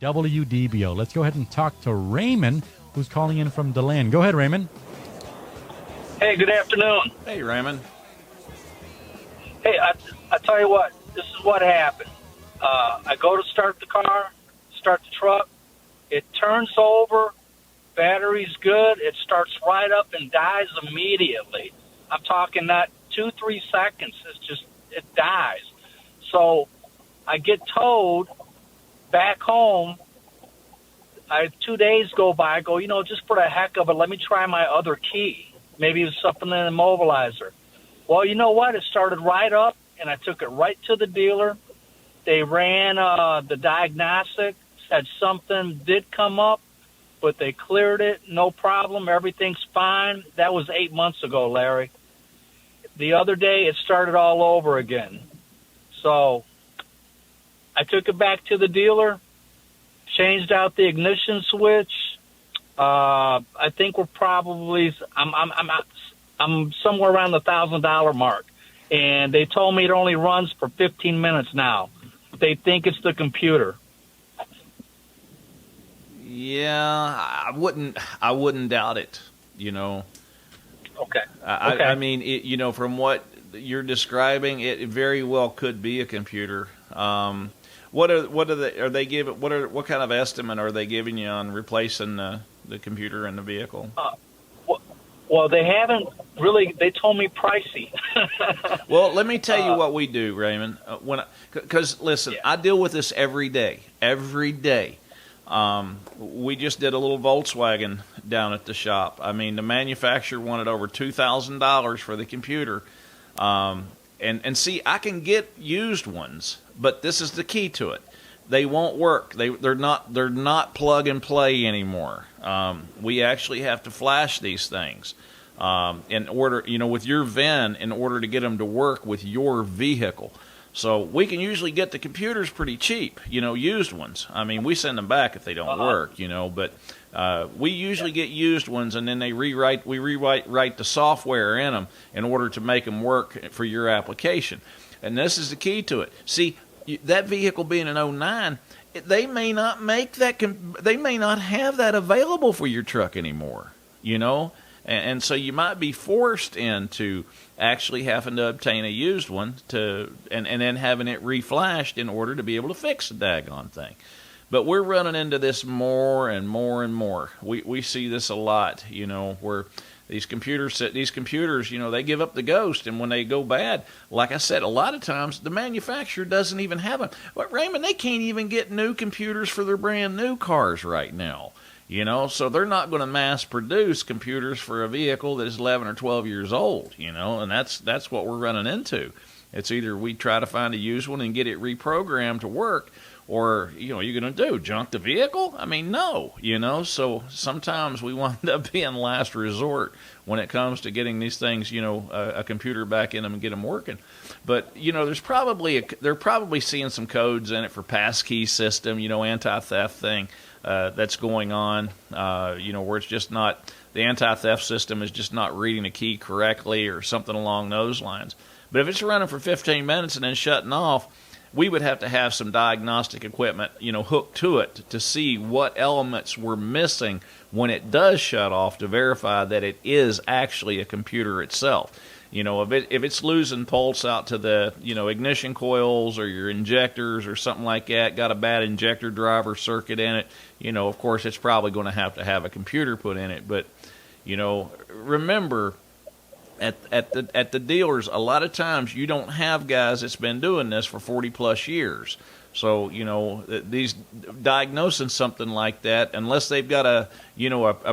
WDBO. Let's go ahead and talk to Ramen, who's calling in from DeLand. Go ahead, Ramen. Hey, good afternoon. Hey, Ramen. Hey, I tell you what, this is what happened. I go to start the car, start the truck. It turns over. Battery's good. It starts right up and dies immediately. I'm talking not 2-3 seconds. It dies. So I get towed back home. 2 days go by. I go, just for the heck of it, let me try my other key. Maybe it was something in the immobilizer. Well, you know what? It started right up, and I took it right to the dealer. They ran the diagnostic, said something did come up, but they cleared it, no problem, everything's fine. That was 8 months ago, Larry. The other day, it started all over again. So I took it back to the dealer, changed out the ignition switch. I think we're probably I'm somewhere around the $1,000 mark, and they told me it only runs for 15 minutes now. They think it's the computer. Yeah, I wouldn't doubt it. Okay. I mean, from what you're describing, it very well could be a computer. What kind of estimate are they giving you on replacing the computer in the vehicle? Well, they haven't really. They told me pricey. Well, let me tell you what we do, Raymond. Because listen, I deal with this every day. Every day. We just did a little Volkswagen down at the shop. I mean, the manufacturer wanted over $2,000 for the computer. And see, I can get used ones, but this is the key to it. They won't work. They're not plug and play anymore. We actually have to flash these things in order, with your VIN, in order to get them to work with your vehicle. So we can usually get the computers pretty cheap, used ones. I mean, we send them back if they don't work, but we usually get used ones, and then we rewrite the software in them in order to make them work for your application. And this is the key to it. See, that vehicle being an 09, they may not make that. They may not have that available for your truck anymore. And so you might be forced into actually having to obtain a used one and then having it reflashed in order to be able to fix the daggone thing. But we're running into this more and more and more. We see this a lot, where these computers, they give up the ghost, and when they go bad, like I said, a lot of times the manufacturer doesn't even have them. But Raymond, they can't even get new computers for their brand new cars right now. So they're not going to mass produce computers for a vehicle that is 11 or 12 years old, and that's what we're running into. It's either we try to find a used one and get it reprogrammed to work, or, you're going to junk the vehicle? I mean, no, so sometimes we wind up being last resort when it comes to getting these things, a computer back in them and get them working. But, they're probably seeing some codes in it for passkey system, anti-theft thing. That's going on, where it's just not, the anti-theft system is just not reading a key correctly or something along those lines. But if it's running for 15 minutes and then shutting off, we would have to have some diagnostic equipment, hooked to it to see what elements were missing when it does shut off to verify that it is actually a computer itself. If it's losing pulse out to the, ignition coils or your injectors or something like that, got a bad injector driver circuit in it, of course it's probably going to have a computer put in it. But, remember, at the dealers, a lot of times you don't have guys that's been doing this for 40 plus years. So, these diagnosing something like that, unless they've got a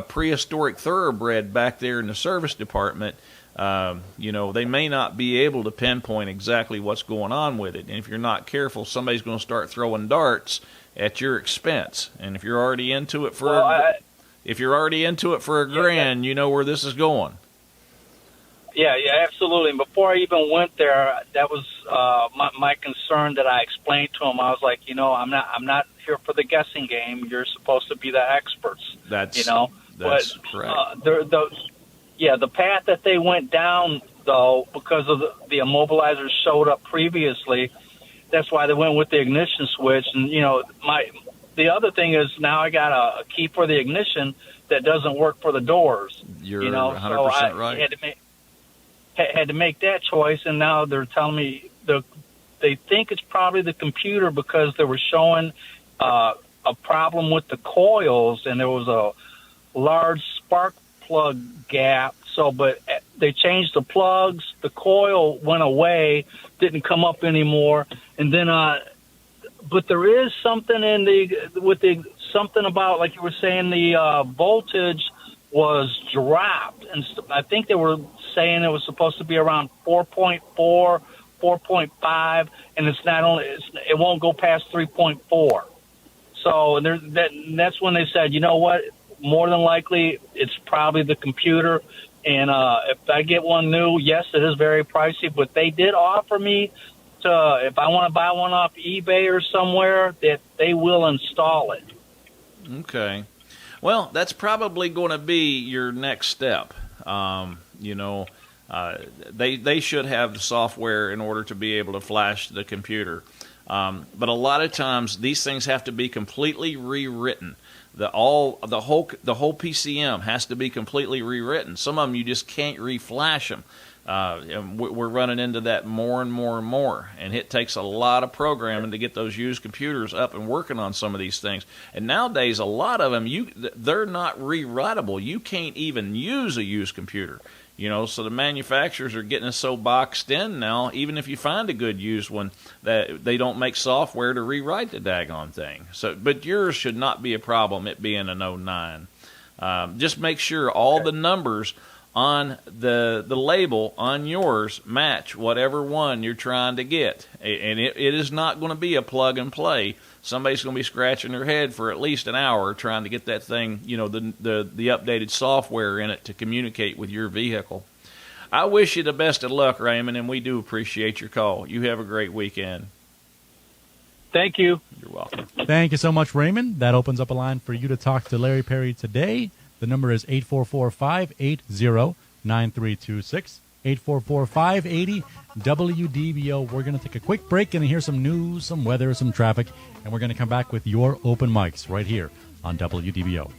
prehistoric thoroughbred back there in the service department, they may not be able to pinpoint exactly what's going on with it. And if you're not careful, somebody's going to start throwing darts at your expense. And if you're already into it for a grand, you know where this is going. Yeah, absolutely. And before I even went there, that was my concern that I explained to him. I was like, I'm not here for the guessing game. You're supposed to be the experts. That's correct. The path that they went down, though, because of the immobilizers showed up previously, that's why they went with the ignition switch. And, the other thing is now I got a key for the ignition that doesn't work for the doors. You're you know, 100% so I right. had to make that choice, and now they're telling me they think it's probably the computer because they were showing a problem with the coils, and there was a large spark plug gap. So, but they changed the plugs. The coil went away, didn't come up anymore, and then but there is something something about, like you were saying, the voltage was dropped, and I think they were saying it was supposed to be around 4.4, 4.5, and it's not only it won't go past 3.4. So that's when they said, you know what, more than likely it's probably the computer. And if I get one new, yes, it is very pricey, but they did offer me if I want to buy one off eBay or somewhere, that they will install it. Okay. Well, that's probably going to be your next step. They should have the software in order to be able to flash the computer. But a lot of times these things have to be completely rewritten. The whole PCM has to be completely rewritten. Some of them you just can't reflash them. And we're running into that more and more and more, and it takes a lot of programming to get those used computers up and working on some of these things. And nowadays, a lot of them they're not rewritable. You can't even use a used computer. So the manufacturers are getting us so boxed in now, even if you find a good used one, that they don't make software to rewrite the daggone thing. So, but yours should not be a problem, it being an 09. Just make sure all the numbers on the label on yours match whatever one you're trying to get. And it is not going to be a plug and play. Somebody's going to be scratching their head for at least an hour trying to get that thing, the updated software in it to communicate with your vehicle. I wish you the best of luck, Raymond, and we do appreciate your call. You have a great weekend. Thank you. You're welcome. Thank you so much, Raymond. That opens up a line for you to talk to Larry Perry today. The number is 844-580-9326. 844-580-WDBO. We're going to take a quick break and hear some news, some weather, some traffic, and we're going to come back with your open mics right here on WDBO.